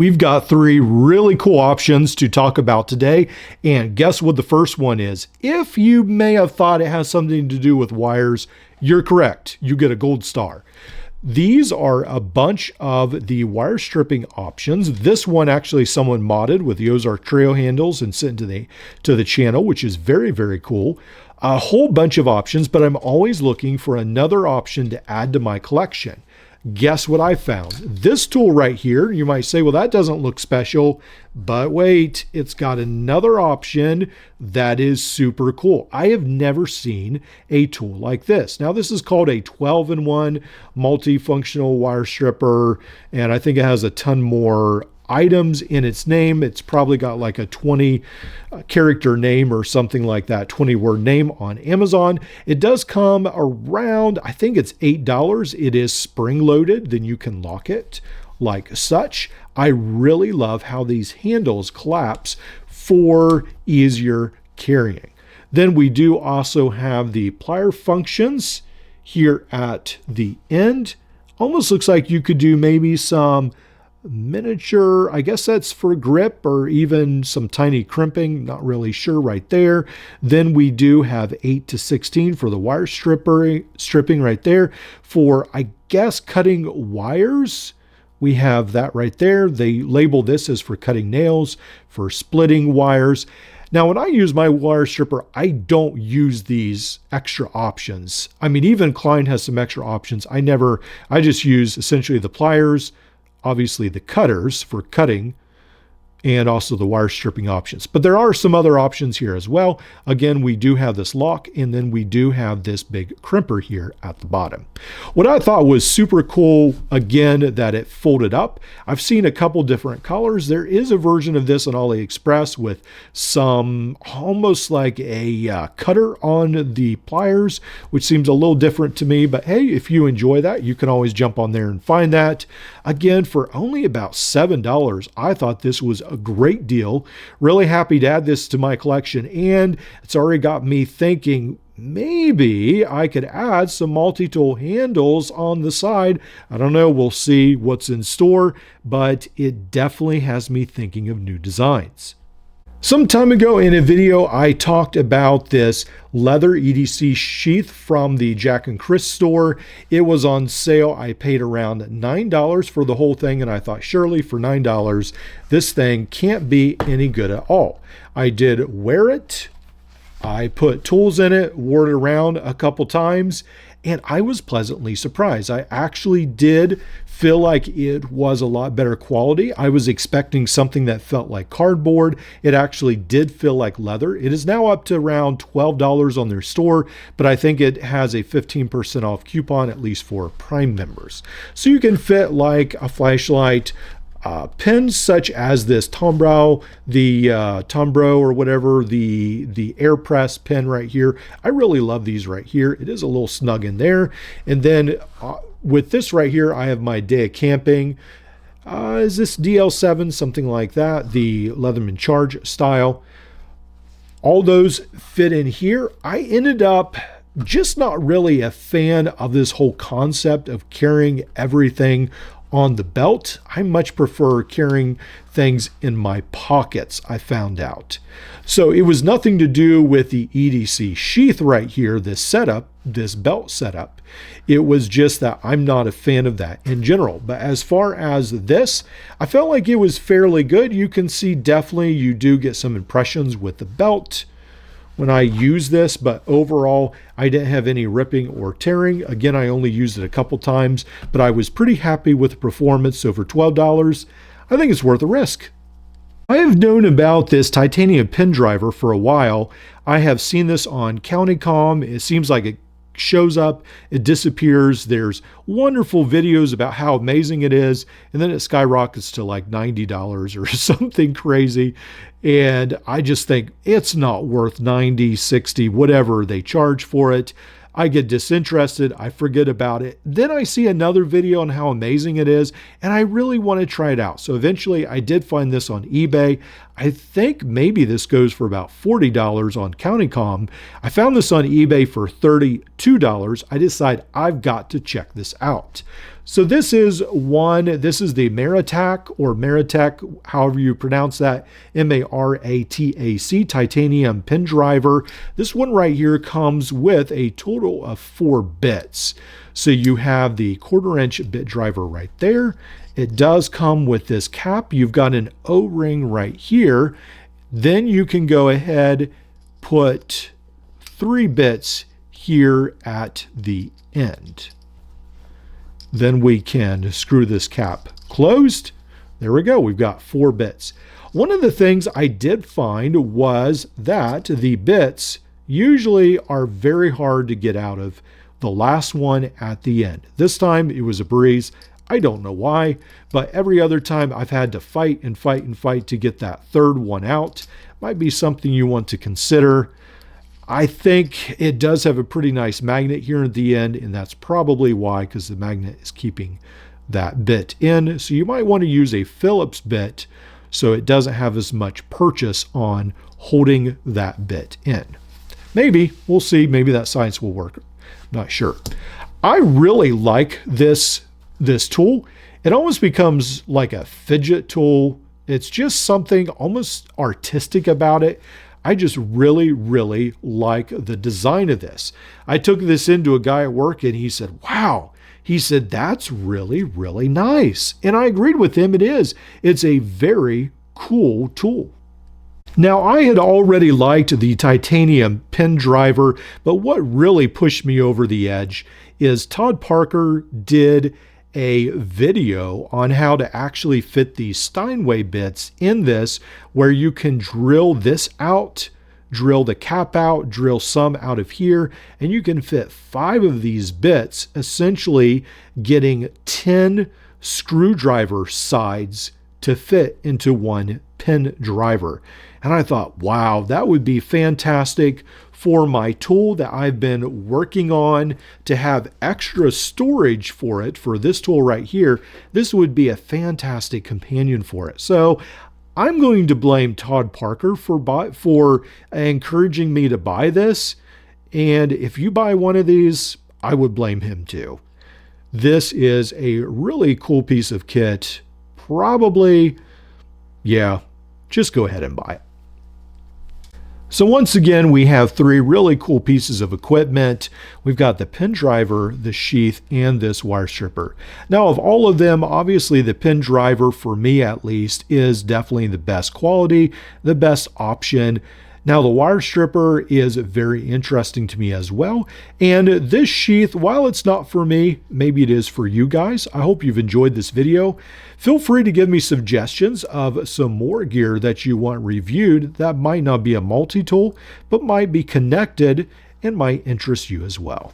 We've got three really cool options to talk about today, and guess what the first one is? If you may have thought it has something to do with wires, you're correct. You get a gold star. These are a bunch of the wire stripping options. This one actually someone modded with the Ozark Trail handles and sent to the channel, which is very, very cool. A whole bunch of options, but I'm always looking for another option to add to my collection. Guess what I found? This tool right here. You might say, well, that doesn't look special, but wait, it's got another option that is super cool. I have never seen a tool like this. Now, this is called a 12-in-1 multifunctional wire stripper, and I think it has a ton more items in its name. It's probably got like a 20 character name or something like that, 20-word name on Amazon. It does come around, I think it's $8. It is spring loaded, then you can lock it like such. I really love how these handles collapse for easier carrying. Then we do also have the plier functions here at the end. Almost looks like you could do maybe some miniature, I guess that's for grip, or even some tiny crimping, not really sure right there. Then we do have 8 to 16 for the wire stripping right there. For, I guess, cutting wires, we have that right there. They label this as for cutting nails, for splitting wires. Now, when I use my wire stripper, I don't use these extra options. I mean, even Klein has some extra options. I just use essentially the pliers, obviously the cutters for cutting, and also the wire stripping options. But there are some other options here as well. Again, we do have this lock, and then we do have this big crimper here at the bottom. What I thought was super cool, again, that it folded up. I've seen a couple different colors. There is a version of this on AliExpress with some almost like a cutter on the pliers, which seems a little different to me. But hey, if you enjoy that, you can always jump on there and find that. Again, for only about $7, I thought this was a great deal. Really happy to add this to my collection, and it's already got me thinking maybe I could add some multi-tool handles on the side. I don't know, we'll see what's in store, but it definitely has me thinking of new designs. Some time ago in a video, I talked about this leather EDC sheath from the Jack and Chris store. It was on sale. I paid around $9 for the whole thing, and I thought, surely for $9, this thing can't be any good at all. I did wear it. I put tools in it, wore it around a couple times, and I was pleasantly surprised. I actually did feel like it was a lot better quality. I was expecting something that felt like cardboard. It actually did feel like leather. It is now up to around $12 on their store, but I think it has a 15% off coupon, at least for Prime members. So you can fit like a flashlight, pins such as this Tombro, or whatever, the air press pin right here. I really love these right here. It is a little snug in there. And then with this right here, I have my day of camping. Is this DL7, something like that, the Leatherman Charge style. All those fit in here. I ended up just not really a fan of this whole concept of carrying everything on the belt. I much prefer carrying things in my pockets, I found out. So it was nothing to do with the EDC sheath right here, this setup, this belt setup. It was just that I'm not a fan of that in general. But as far as this, I felt like it was fairly good. You can see definitely you do get some impressions with the belt when I use this, but overall I didn't have any ripping or tearing. Again, I only used it a couple times, but I was pretty happy with the performance. So for $12, I think it's worth a risk. I have known about this titanium pin driver for a while. I have seen this on CountyCom. It seems like it shows up, it disappears. There's wonderful videos about how amazing it is, and then it skyrockets to like $90 or something crazy. And I just think it's not worth $90, $60, whatever they charge for it. I get disinterested, I forget about it. Then I see another video on how amazing it is, and I really want to try it out. So eventually I did find this on eBay. I think maybe this goes for about $40 on CountyCom. I found this on eBay for $32. I decide I've got to check this out. So this is the Maratac or Maratec, however you pronounce that, M-A-R-A-T-A-C, titanium pin driver. This one right here comes with a total of 4 bits. So you have the 1/4-inch bit driver right there. It does come with this cap. You've got an O-ring right here. Then you can go ahead, put 3 bits here at the end. Then we can screw this cap closed. There we go. We've got 4 bits. One of the things I did find was that the bits usually are very hard to get out of the last one at the end. This time it was a breeze. I don't know why, but every other time I've had to fight and fight and fight to get that 3rd one out. Might be something you want to consider. I think it does have a pretty nice magnet here at the end, and that's probably why, because the magnet is keeping that bit in. So you might want to use a Phillips bit so it doesn't have as much purchase on holding that bit in. Maybe, we'll see, maybe that science will work. Not sure. I really like this tool. It almost becomes like a fidget tool. It's just something almost artistic about it. I just really, really like the design of this. I took this into a guy at work and he said, wow. He said, that's really, really nice. And I agreed with him. It is. It's a very cool tool. Now, I had already liked the titanium pin driver, but what really pushed me over the edge is Todd Parker did a video on how to actually fit these Steinway bits in this, where you can drill this out, drill the cap out, drill some out of here, and you can fit 5 of these bits, essentially getting 10 screwdriver sides to fit into one pin driver. And I thought, wow, that would be fantastic for my tool that I've been working on to have extra storage for it. For this tool right here, this would be a fantastic companion for it. So I'm going to blame Todd Parker for encouraging me to buy this. And if you buy one of these, I would blame him too. This is a really cool piece of kit. Probably, yeah, just go ahead and buy it. So once again, we have 3 really cool pieces of equipment. We've got the pin driver, the sheath, and this wire stripper. Now, of all of them, obviously the pin driver, for me at least, is definitely the best quality, the best option. Now, the wire stripper is very interesting to me as well. And this sheath, while it's not for me, maybe it is for you guys. I hope you've enjoyed this video. Feel free to give me suggestions of some more gear that you want reviewed that might not be a multi-tool, but might be connected and might interest you as well.